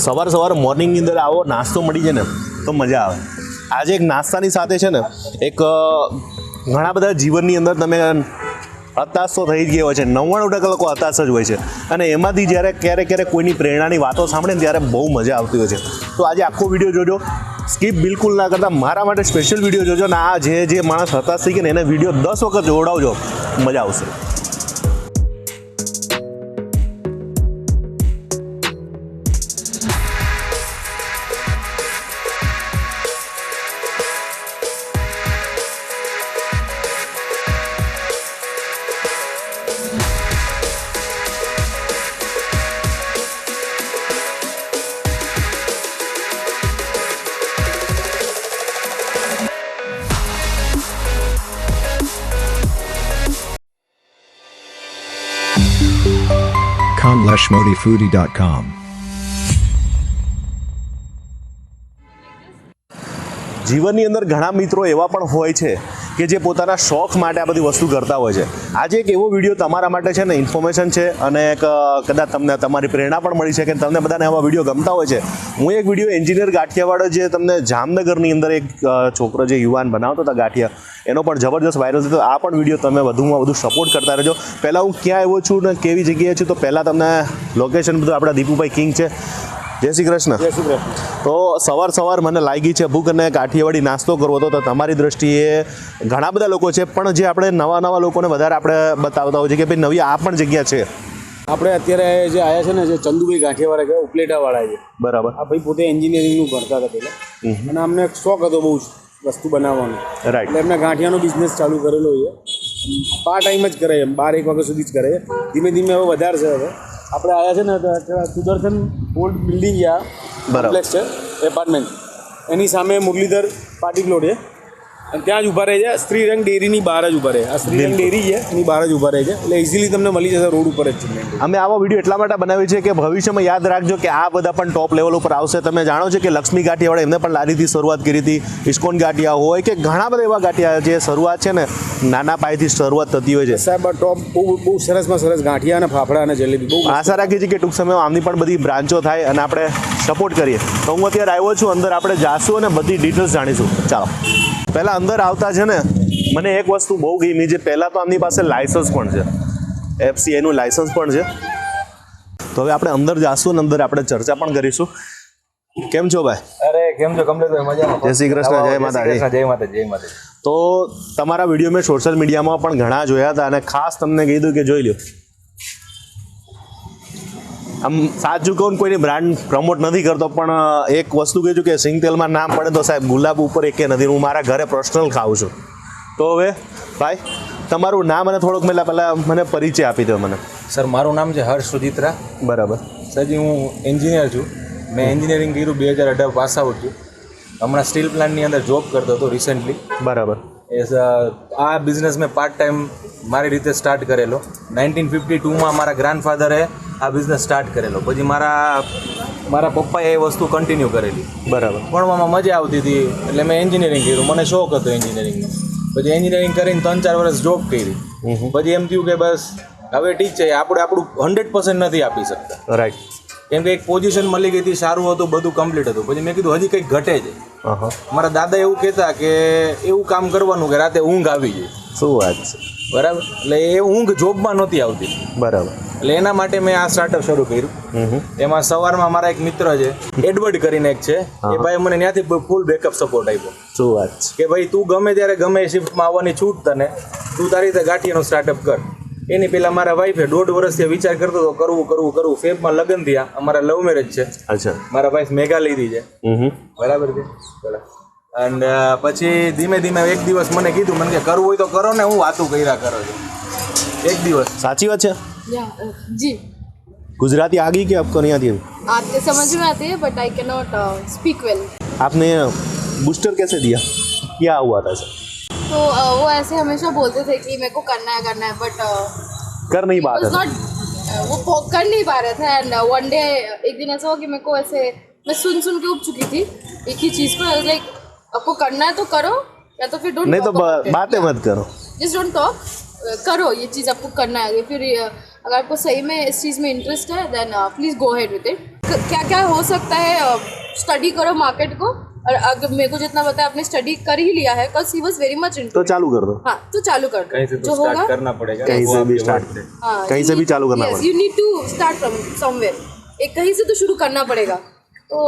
સવાર મોર્નિંગની અંદર આવો નાસ્તો મળી જાય ને તો મજા આવે. આજે એક નાસ્તાની સાથે છે ને એક ઘણા બધા જીવનની અંદર તમે હતાશ તો થઈ જ ગયા હોય છે. 99% લોકો હતાશ જ હોય છે અને એમાંથી જ્યારે ક્યારેક કોઈની પ્રેરણાની વાતો સાંભળે ને ત્યારે બહુ મજા આવતી હોય છે. તો આજે આખો વિડીયો જોજો, સ્કીપ બિલકુલ ના કરતા. મારા માટે સ્પેશિયલ વિડીયો જોજો ને આ જે માણસ હતાશ થઈ ગયા ને એને વિડીયો 10 વખત જોડાવજો, મજા આવશે. kamleshmodifoodie.com જીવનની અંદર ઘણા મિત્રો એવા પણ હોય છે કે જે પોતાના શોખ માટે આ બધી વસ્તુ કરતા હોય છે. આજે એક એવો વિડીયો તમારા માટે છે ને ઇન્ફોર્મેશન છે અને કદાચ તમને તમારી પ્રેરણા પણ મળી શકે. તમને બધાને આવા વિડીયો ગમતા હોય છે. હું એક વિડીયો એન્જિનિયર ગાંઠિયાવાળો જે તમને જામનગરની અંદર એક છોકરો જે યુવાન બનાવતો હતા ગાંઠિયા, એનો પણ જબરદસ્ત વાયરલ થયો. આ પણ વિડીયો તમે વધુમાં વધુ સપોર્ટ કરતા રહેજો. પહેલાં હું ક્યાં આવ્યો છું ને કેવી જગ્યાએ છું તો પહેલાં તમને લોકેશન બધું આપણા દીપુભાઈ કિંગ છે. જય શ્રી કૃષ્ણ. જય શ્રી કૃષ્ણ. તો સવાર મને લાગી છે ભૂખ અને કાઠિયાવાડી નાસ્તો કરવો હતો. તો તમારી દ્રષ્ટિએ ઘણા બધા લોકો છે પણ જે આપણે નવા લોકોને વધારે આપણે બતાવતા હોય છે કે ભાઈ નવી આ પણ જગ્યા છે. આપણે અત્યારે જે આવ્યા છે ને જે ચંદુભાઈ ગાંઠિયાવાળા કે ઉપલેટાવાળા છે. બરાબર. આ ભાઈ પોતે એન્જિનિયરિંગનું ભણતા હતા પહેલાં અને અમને શોખ હતો બહુ વસ્તુ બનાવવાનો. રાઈટ. એટલે એમને ગાંઠિયાનો બિઝનેસ ચાલુ કરેલો છે. પાર્ટ ટાઈમ જ કરે, 12-1 વાગ્યા સુધી જ કરે. ધીમે હવે વધારે છે. હવે આપણે આવ્યા છે ને સુદર્શન ઓલ્ડ બિલ્ડિંગ છે, કોમ્પ્લેક્સ છે એપાર્ટમેન્ટ, એની સામે મુરલીધર પાર્ટી પ્લોટ છે અને ત્યાં જ ઊભા રહે છે. શ્રીરંગ ડેરીની બહાર જ ઊભા રહે. આ શ્રીરંગ ડેરી છે એની બહાર જ ઊભા રહે છે એટલે ઇઝીલી તમને મળી જશે, રોડ ઉપર જ છે. અમે આવો વિડીયો એટલા માટે બનાવ્યો છે કે ભવિષ્યમાં યાદ રાખજો કે આ બધા પણ ટોપ લેવલ ઉપર આવશે. તમે જાણો છો કે લક્ષ્મી ગાંઠિયાવાળા એમને પણ લારીથી શરૂઆત કરી હતી. ઇસ્કોન ગાંઠિયા હોય કે ઘણા બધા એવા ગાંઠિયા જે શરૂઆત છે ને નાના પાયેથી શરૂઆત થતી હોય છે. સાહેબ ટોપ બહુ સરસમાં સરસ ગાંઠિયા અને ફાફડા અને જલેબી બહુ આશા રાખીએ છીએ કે ટૂંક સમયમાં આમની પણ બધી બ્રાન્ચો થાય અને આપણે સપોર્ટ કરીએ. તો હું અત્યારે આવ્યો છું, અંદર આપણે જાશું અને બધી ડિટેલ્સ જાણીશું. ચાલો. પહેલાં અંદર આવતા છે ને મને એક વસ્તુ બહુ ગમી છે. પહેલાં તો આમની પાસે લાયસન્સ પણ છે, FCIનું લાયસન્સ પણ છે. તો હવે આપણે અંદર જાશું અને અંદર આપણે ચર્ચા પણ કરીશું. કેમ છો ભાઈ? અરે કેમ છો કમલેશભાઈ? મજામાં. જય શ્રી કૃષ્ણ. જય માતાજી. જય માતા. તો તમારા વિડીયો મેં સોશિયલ મીડિયામાં પણ ઘણા જોયા હતા અને ખાસ તમને કીધું કે જોઈ લો. આમ સાચું કહું કોઈની બ્રાન્ડ પ્રમોટ નથી કરતો પણ એક વસ્તુ કહું છું કે સિંગ તેલમાં નામ પડે તો સાહેબ ગુલાબ ઉપર એકે નથી. હું મારા ઘરે પર્સનલ ખાઉં છું. તો હવે ભાઈ તમારું નામ અને થોડોક પહેલાં મને પરિચય આપી દો મને. સર મારું નામ છે હર્ષ સુજિત્રા. બરાબર. સરજી હું એન્જિનિયર છું. મેં એન્જિનિયરિંગ કર્યું 2018 પાસ આઉટ છું. હમણાં સ્ટીલ પ્લાન્ટની અંદર જોબ કરતો હતો રિસેન્ટલી. બરાબર. આ બિઝનેસ મેં પાર્ટ ટાઈમ મારી રીતે સ્ટાર્ટ કરેલો. 1952માં મારા ગ્રાન્ડફાધરે આ બિઝનેસ સ્ટાર્ટ કરેલો. પછી મારા પપ્પાએ એ વસ્તુ કન્ટિન્યુ કરેલી. બરાબર. ભણવામાં મજા આવતી હતી એટલે મેં એન્જિનિયરિંગ કર્યું. મને શોખ હતો એન્જિનિયરિંગનો. પછી એન્જિનિયરિંગ કરીને 3-4 વર્ષ જોબ કરી. પછી એમ થયું કે બસ હવે ઠીક છે, આપણે આપણું 100% નથી આપી શકતા. રાઈટ. કેમ કે એક પોઝિશન મળી ગઈ હતી, સારું હતું, બધું કમ્પ્લીટ હતું. પછી મેં કીધું હજી કંઈક ઘટે છે. મારા દાદા એવું કહેતા કે એવું કામ કરવાનું કે રાતે ઊંઘ આવી જાય. શું વાત છે? બરાબર. એટલે એ ઊંઘ જોબમાં નહોતી આવતી. બરાબર. એટલે એના માટે મેં આ સ્ટાર્ટઅપ શરૂ કર્યું. એમાં સવારમાં મારા એક મિત્ર છે એડવર્ડ કરીને એક છે, એ ભાઈ મને ત્યાંથી ફૂલ બેકઅપ સપોર્ટ આપ્યો. શું વાત છે? કે ભાઈ તું ગમે ત્યારે ગમે શિફ્ટમાં આવવાની છૂટ તને, તું તારી રીતે ગાંઠિયાનો સ્ટાર્ટઅપ કર. એની પહેલાં મારા વાઈફે 1.5 વર્ષથી વિચાર કરતો હતો કરવું. ફેબમાં લગ્ન થયા. અમારા લવ મેરેજ છે. અચ્છા. મારા વાઈફ મેઘા લીધી છે. બરાબર છે. અને પછી ધીમે એક દિવસ મને કીધું, મને કે કરવું હોય તો કરો ને, હું વાતું કર્યા કરો છો. એક દિવસ. સાચી વાત છે? जी. गुजराती आ गई कि आपको नहीं आती है? आते समझ में आती है but I can not speak well. आपने बूस्टर कैसे दिया? क्या हुआ था सर? तो वो ऐसे हमेशा बोलते थे कि मेरे को करना है बट कर नहीं पा रहे थे. वो कर नहीं पा रहे थे. एंड वन डे एक दिन ऐसा हुआ कि मेरे को ऐसे मैं सुन के उब चुकी थी एक ही चीज़ को. लाइक आपको करना है तो करो या तो फिर डोंट. नहीं तो बातें मत करो, जस्ट डोंट टॉक. करो ये चीज़ आपको करना है. फिर अगर आपको सही में इस चीज़ में इंटरेस्ट है then please go ahead with it. क्या क्या हो सकता है, स्टडी करो मार्केट को, और अगर मेरे को जितना पता है आपने स्टडी कर ही लिया है, because he was very much तो चालू कर दो, हाँ तो चालू कर कहीं से दो, तो जो होगा स्टार्ट करना पड़ेगा, कहीं वो से भी आपके स्टार्ट वर्ड से। हाँ, कहीं से भी चालू करना पड़ेगा। You need to start from somewhere, एक कहीं से तो शुरू करना पड़ेगा, तो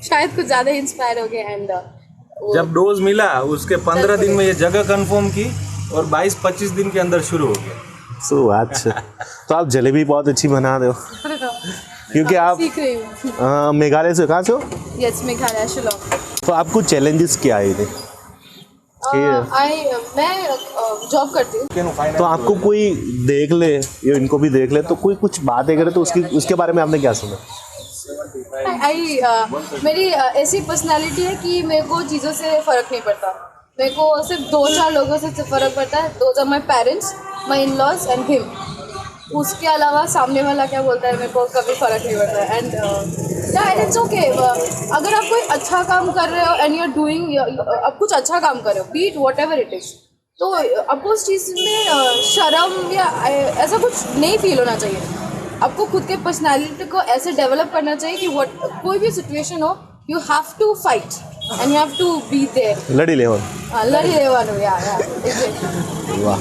शायद कुछ ज़्यादा इंस्पायर हो गए। एंड जब डोज मिला उसके 15 दिन में ये जगह कंफर्म की और 22-25 दिन के अंदर शुरू हो गया। सो अच्छा, तो आप जलेबी बहुत अच्छी बना दो, क्योंकि आप सीख रही हूँ। मेघालय से, कहाँ से हो? यस, मेघालय, शिलोंग। तो आपको चैलेंजेस क्या आए थे? मैं जॉब करती हूँ। तो आपको कोई देख ले, ये इनको भी देख ले, तो कोई कुछ बातें करे तो उसके बारे में आपने क्या सुना? मेरी ऐसी पर्सनालिटी है कि मेरे को चीज़ों से फ़र्क नहीं पड़ता, मेरे को सिर्फ 2-4 लोगों से फ़र्क पड़ता है, those are my parents, my in laws and him. उसके अलावा सामने वाला क्या बोलता है मेरे को कभी फ़र्क नहीं पड़ता है। एंड इट्स ओके, अगर आप कोई अच्छा काम कर रहे हो एंड यू आर डूइंग, आप कुछ अच्छा काम कर रहे हो, beat whatever it is, तो आपको उस चीज़ में शर्म या ऐसा कुछ नहीं फील होना चाहिए। आपको खुद के पर्सनालिटी को ऐसे डेवलप करना चाहिए कि कोई भी सिचुएशन हो, you have to fight and you have to be there, લડી લેવાનું. લડી લેવાનું. યા વાહ,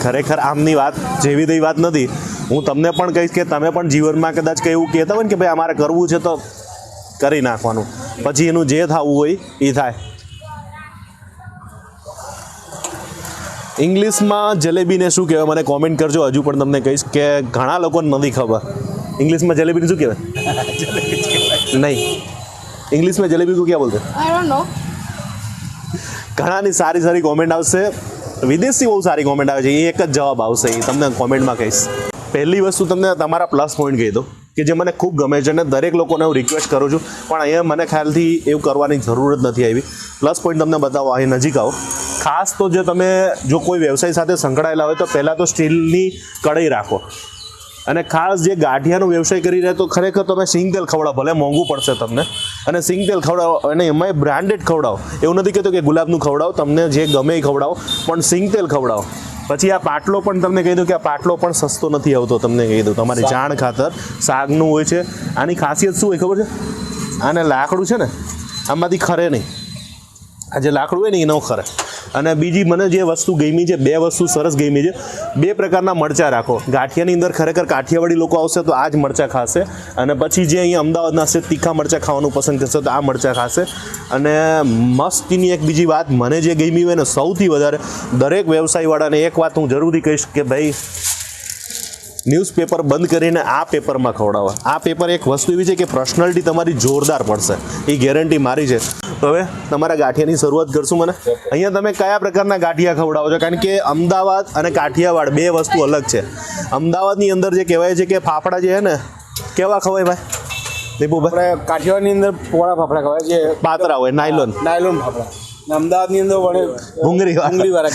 ખરેખર આમની વાત જેવી તેવી વાત નથી. હું તમને પણ કહીશ કે તમે પણ જીવનમાં કદાચ કંઈ એવું કહેતા હોય ને કે ભાઈ અમારે કરવું છે તો કરી નાખવાનું, પછી એનું જે થવું હોય એ થાય. ઇંગ્લિશમાં જલેબીને શું કહેવાય મને કોમેન્ટ કરજો. હજુ પણ તમને કહીશ કે ઘણા લોકોને નથી ખબર ઇંગ્લિશમાં જલેબીને શું કહેવાય. નહીં, ઇંગ્લિશ में जलेबी को क्या बोलते हैं? I don't know. ઘણાની સારી સારી કોમેન્ટ આવશે, વિદેશથી બહુ સારી કોમેન્ટ આવે છે, એ એક જ જવાબ આવશે, એ તમને કોમેન્ટમાં કહીશ. પહેલી વસ્તુ તમને તમારા પ્લસ પોઈન્ટ કહી દો કે જે મને ખૂબ ગમે છે અને દરેક લોકોને હું રિક્વેસ્ટ કરું છું, પણ અહીંયા મને ખ્યાલથી એવું કરવાની જરૂર જ નથી આવી. પ્લસ પોઈન્ટ તમને બતાવો, અહીં નજીક આવો. ખાસ તો જે તમે જો કોઈ વ્યવસાય સાથે સંકળાયેલા હોય તો પહેલાં તો સ્ટીલની કઢાઈ રાખો, અને ખાસ જે ગાંઠિયાનો વ્યવસાય કરી રહ્યા તો ખરેખર તમે સિંગ તેલ ખવડાવો, ભલે મોંઘું પડશે તમને, અને સિંગ તેલ ખવડાવો, અને એમાંય બ્રાન્ડેડ ખવડાવો. એવું નથી કહેતો કે ગુલાબનું ખવડાવો, તમને જે ગમે એ ખવડાવો, પણ સિંગ તેલ ખવડાવો. પછી આ પાટલો પણ તમને કહી દઉં કે આ પાટલો પણ સસ્તો નથી આવતો, તમને કહી દઉં તમારી જાણ ખાતર. શાકનું હોય છે. આની ખાસિયત શું હોય ખબર છે? આને લાકડું છે ને આમાંથી ખરે નહીં, આ જે લાકડું હોય ને એ ન ખરે. અને બીજી મને જે વસ્તુ ગમી છે, 2 વસ્તુ સરસ ગમી છે. 2 પ્રકારના મરચાં રાખો. ગાંઠિયાની અંદર ખરેખર કાઠિયાવાડી લોકો આવશે તો આ જ મરચાં ખાશે, અને પછી જે અહીંયા અમદાવાદના હશે તીખા મરચાં ખાવાનું પસંદ કરશે તો આ મરચાં ખાશે. અને મસ્તીની એક બીજી વાત મને જે ગમી હોય ને સૌથી વધારે, દરેક વ્યવસાયવાળાને એક વાત હું જરૂરથી કહીશ કે ભાઈ ન્યૂઝપેપર બંધ કરીને આ પેપરમાં ખવડાવો. આ પેપર એક વસ્તુ એવી છે કે પર્સનાલિટી તમારી જોરદાર પડશે, એ ગેરંટી મારી છે. તો હવે તમારા ગાંઠિયાની શરૂઆત કરશું. મને અહીંયા તમે કયા પ્રકારના ગાંઠિયા ખવડાવો છો? કારણ કે અમદાવાદ અને કાઠિયાવાડ 2 વસ્તુ અલગ છે. અમદાવાદની અંદર જે કહેવાય છે કે ફાફડા જે છે ને કેવા ખવાય ભાઈ દીપુભાઈ? આપણે કાઠિયાવાડની અંદર પોળા ફાફડા ખવાય છે, પાતળા હોય, નાયલોન ફાફડા. અમદાવાદની અંદર ભૂંગળી વાળા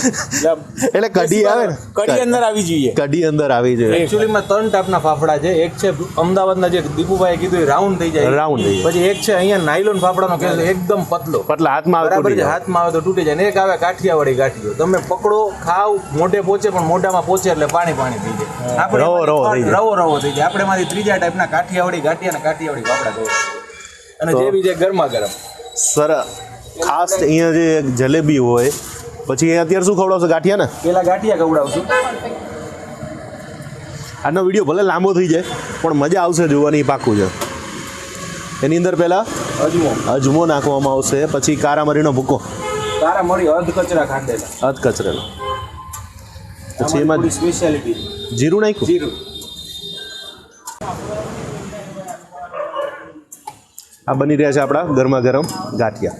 એટલે કઢી આવે ને, કઢી અંદર આવી જોઈએ. કઢી અંદર આવી જોઈએ. એકચ્યુઅલીમાં 3 ટાઈપના ફાફડા છે. એક છે અમદાવાદના જે દીપુભાઈએ કીધું એ રાઉન્ડ થઈ જાય, રાઉન્ડ થઈ જાય. પછી એક છે અહીંયા નાયલોન ફાફડાનો કે એકદમ પતલો, પતલા હાથમાં આવે બરાબર તૂટી છે, જાય. હાથમાં આવે તો તૂટી જાય. ને એક આવે કાઠિયાવાડી ગાંઠિયો, તમે પકડો, ખાવ, મોઢે પહોંચે પણ મોઢામાં પહોંચે એટલે પાણી થઈ જાય. આપણે રવો થઈ જાય. રવો થઈ જાય. આપણે માંથી ત્રીજા ટાઈપના કાઠિયાવાડી ગાંઠિયા અને કાઠિયાવાડી ફાફડા ખવડાવીએ. અને જેવી છે ગરમા ગરમ. સરસ. ખાસ અહીંયા જે જલેબી હોય, પછી અહીંયા અત્યારે શું ખવડાવશો? ગાંઠિયા ને પેલા ગાંઠિયા ખવડાવશું. આનો વિડીયો ભલે લાંબો થઈ જાય પણ મજા આવશે જોવાની, પાક્કું છે. એની અંદર પહેલાં અજમો નાખવામાં આવશે, પછી કારા મરીનો ભૂકો, તારા મરી અધ કચરા ખાંડેલા, અધ કચરેલો, પછી એમાં સ્પેશિયાલિટી જીરું નાખ્યું. જીરું. આ બની રહ્યા છે આપણા ગરમા ગરમ ગાંઠિયા.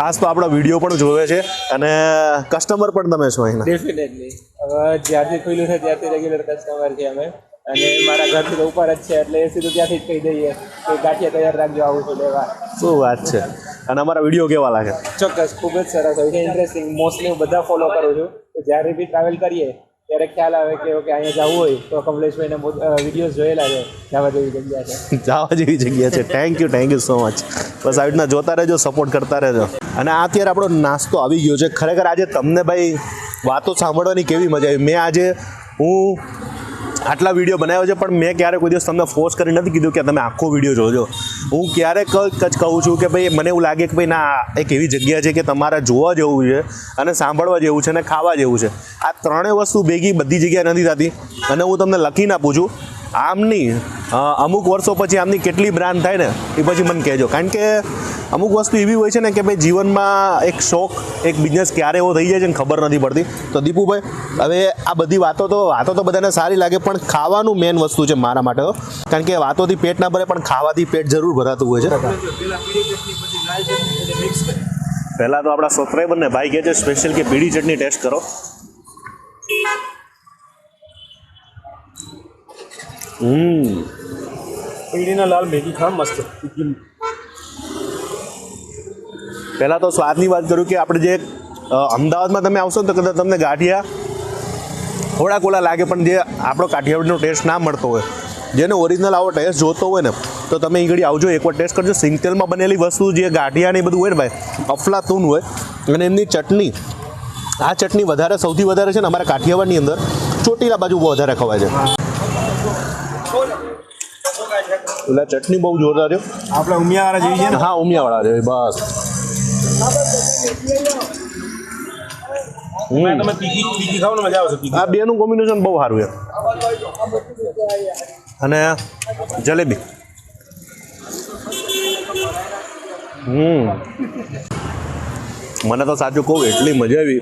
ખાસ તો આપણો વિડીયો પણ જોવે છે અને કસ્ટમર પણ તમે છો અહીંના. ડેફિનેટલી હવે જ્યારથી ખુલ્યું છે ત્યારથી રેગ્યુલર કસ્ટમર છે અમે, અને મારા ઘરથી તો ઉપર જ છે એટલે એ સીધું ત્યાંથી જ કહી દઈએ કે ગાંઠિયા તૈયાર રાખજો, આવું છું લેવા. શું વાત છે. અને અમારા વિડીયો કેવા લાગે? ચોક્કસ ખૂબ જ સરસ હોય છે, ઇન્ટરેસ્ટિંગ. મોસ્ટલી હું બધા ફોલો કરું છું, તો જ્યારે બી ટ્રાવેલ કરીએ ત્યારે ખ્યાલ આવે કે ઓકે અહીંયા જવું હોય તો કમલેશભાઈને વિડીયોઝ જોયેલા છે, જવા જેવી જગ્યા છે. જવા જેવી જગ્યા છે. Thank you so much. બસ આવી રીતના જોતા રહેજો, સપોર્ટ કરતા રહેજો. અને આ અત્યારે આપણો નાસ્તો આવી ગયો છે. ખરેખર આજે તમને ભાઈ વાતો સાંભળવાની કેવી મજા આવી. મેં આજે હું આટલા વિડીયો બનાવ્યો છે પણ મેં ક્યારેક કોઈ દિવસ તમને ફોર્સ કરી નથી કીધું કે તમે આખો વિડીયો જોજો. હું ક્યારેક જ કહું છું કે ભાઈ મને એવું લાગે કે ભાઈ ના, એક એવી જગ્યા છે કે તમારે જોવા જેવું છે અને સાંભળવા જેવું છે અને ખાવા જેવું છે. આ ત્રણેય વસ્તુ ભેગી બધી જગ્યાએ નથી થતી. અને હું તમને લખીને આપું છું, આમની અમુક વર્ષો પછી આમની કેટલી બ્રાન્ડ થાય ને એ પછી મને કહેજો. કારણ કે અમુક વસ્તુ એવી હોય છે ને કે ભાઈ જીવનમાં એક શોખ, એક બિઝનેસ ક્યારે એવો થઈ જાય છે ને ખબર નથી પડતી. તો દીપુભાઈ, હવે આ બધી વાતો તો બધાને સારી લાગે પણ ખાવાનું મેઇન વસ્તુ છે મારા માટે તો. કારણ કે વાતોથી પેટ ના ભરે પણ ખાવાથી પેટ જરૂર ભરાતું હોય છે. પહેલાં તો આપણા સબસ્ક્રાઈબરને ભાઈ કહે છે સ્પેશિયલ કે પીળી ચટણી ટેસ્ટ કરો. પીળીના લાલ ભેગી ખા મસ્ત. પહેલાં તો સ્વાદની વાત કરું કે આપણે જે અમદાવાદમાં તમે આવશો ને તો કદાચ તમને ગાંઠિયા થોડાક ઓલા લાગે, પણ જે આપણો કાઠિયાવાડનો ટેસ્ટ ના મળતો હોય, જેને ઓરિજિનલ આવો ટેસ્ટ જોતો હોય ને તો તમે અહીં ઘડી આવજો, એકવાર ટેસ્ટ કરજો. સિંગતેલમાં બનેલી વસ્તુ જે ગાંઠિયા ને બધું હોય ને ભાઈ, અફલાતૂન હોય. અને એમની ચટણી, આ ચટણી વધારે સૌથી વધારે છે ને અમારા કાઠિયાવાડની અંદર ચોટીલા બાજુ બહુ વધારે ખવાય છે. એટલે ચટણી બહુ જોરદાર છે. આપણે ઉમિયાવાળા જેવી છે ને. હા, ઉમિયાવાળા છે બસ. તમે તીખી ખાવ ને મજા આવશે. આ બેનું કોમ્બિનેશન બહુ સારું છે. અને જલેબી, મને તો સાચું કહું એટલી મજા આવી.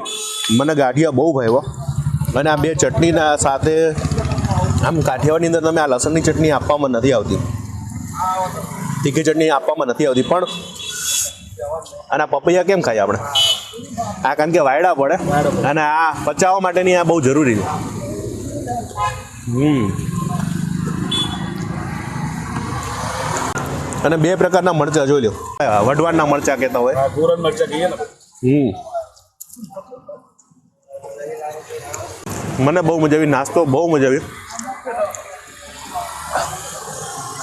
મને ગાંઠિયા બહુ ભાવ્યો. અને આ બે ચટણીના સાથે આમ કાઠિયાવાડની અંદર તમે આ લસણની ચટણી આપવામાં નથી આવતી, તીખી ચટણી આપવામાં નથી આવતી. પણ અને આ પપૈયા કેમ ખાઈએ આપણે? આ કારણ કે વાયડા પડે અને આ પચાવવા માટેની આ બહુ જરૂરી છે. અને બે પ્રકારના મરચાં જોઈ લો, વઢવાણના મરચાં કહેતા હોય. ગોરન મરચા કહીએ ને. મને બહુ મજા આવી. નાસ્તો બહુ મજા આવી.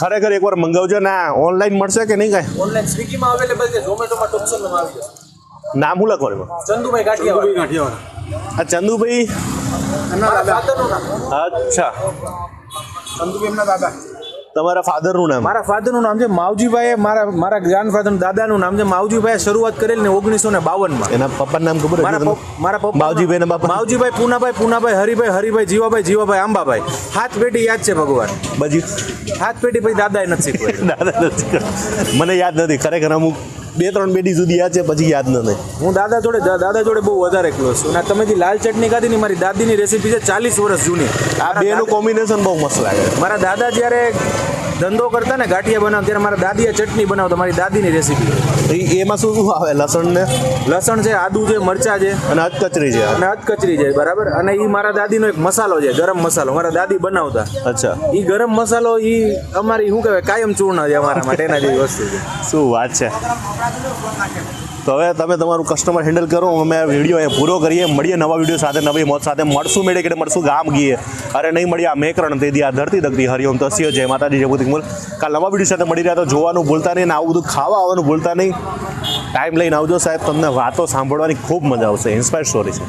ખરેખર એકવાર મંગાવજો. ના ઓનલાઈન મળશે કે નહીં કાંઈ? ઓનલાઈન સ્વિગીમાં અવેલેબલ છે, ઝોમેટોમાં ટોપસોનમાં આવી જશે. નામ શું લખવાનું? ચંદુભાઈ ગાંઠિયાવાડ. આ ચંદુભાઈ, મારા ફાધરનું નામ. અચ્છા, ચંદુભાઈ એમના દાદા. તમારા ફાધરનું નામ? મારા ફાધરનું નામ છે માવજીભાઈ, મારા ગ્રાન્ડફાધર દાદાનું નામ છે માવજીભાઈ. શરૂઆત કરેલી ને 1952માં. એના પપ્પાનું નામ ખબર છે? મારા પપ્પા માવજીભાઈ ના બાપા? માવજીભાઈ, પૂનાભાઈ, હરિભાઈ, જીવાભાઈ, અંબાભાઈ. 7 પેઢી યાદ છે ભગવાન. બજી 7 પેઢી પછી દાદાએ નથી શીખવાડ્યું. દાદા નથી. મને યાદ નથી ખરેખર. અમુક 2-3 પેઢી સુધી યાદ છે, પછી યાદ નથી. હું દાદા જોડે બહુ વધારે ક્લોઝ છું. અને તમે જે લાલ ચટણી ખાધી ને, મારી દાદીની રેસીપી છે 40 વર્ષ જૂની. આ બેનું કોમ્બિનેશન બહુ મસ્ત લાગે. મારા દાદા જ્યારે ધંધો કરતા ને ગાંઠિયા બનાવતા ત્યારે મારા દાદીએ ચટણી બનાવતા, મારી દાદીની રેસીપી. એમાં શું શું આવે? લસણ ને? લસણ છે, આદુ છે, મરચા છે અને અધકચરી છે. અને અધકચરી છે, બરાબર. અને એ મારા દાદીનો એક મસાલો છે, ગરમ મસાલો, મારા દાદી બનાવતા. અચ્છા. એ ગરમ મસાલો એ અમારી શું કહેવાય કાયમ ચૂર્ણ છે અમારા માટે, એના જેવી વસ્તુ છે. શું વાત છે. તો હવે તમે તમારું કસ્ટમર હેન્ડલ કરો. અમે વિડીયો અહીંયા પૂરો કરીએ. મળીએ નવા વિડીયો સાથે, નવી મોત સાથે. મળશું મેળે કે મળશું ગામ ગીએ. અરે નહીં મળીએ આ મેકરણ તેદી આ ધરતી દગતી. હરિઓમ તસ્ય જય માતાજી જય ભૂતિક મૂલ. કાલ નવા વિડીયો સાથે મળી રહ્યા તો જોવાનું ભૂલતા નહીં, અને આવું બધું ખાવા આવવાનું ભૂલતા નહીં. ટાઈમ લઈને આવજો સાહેબ, તમને વાતો સાંભળવાની ખૂબ મજા આવશે. ઇન્સ્પાયર સ્ટોરી છે.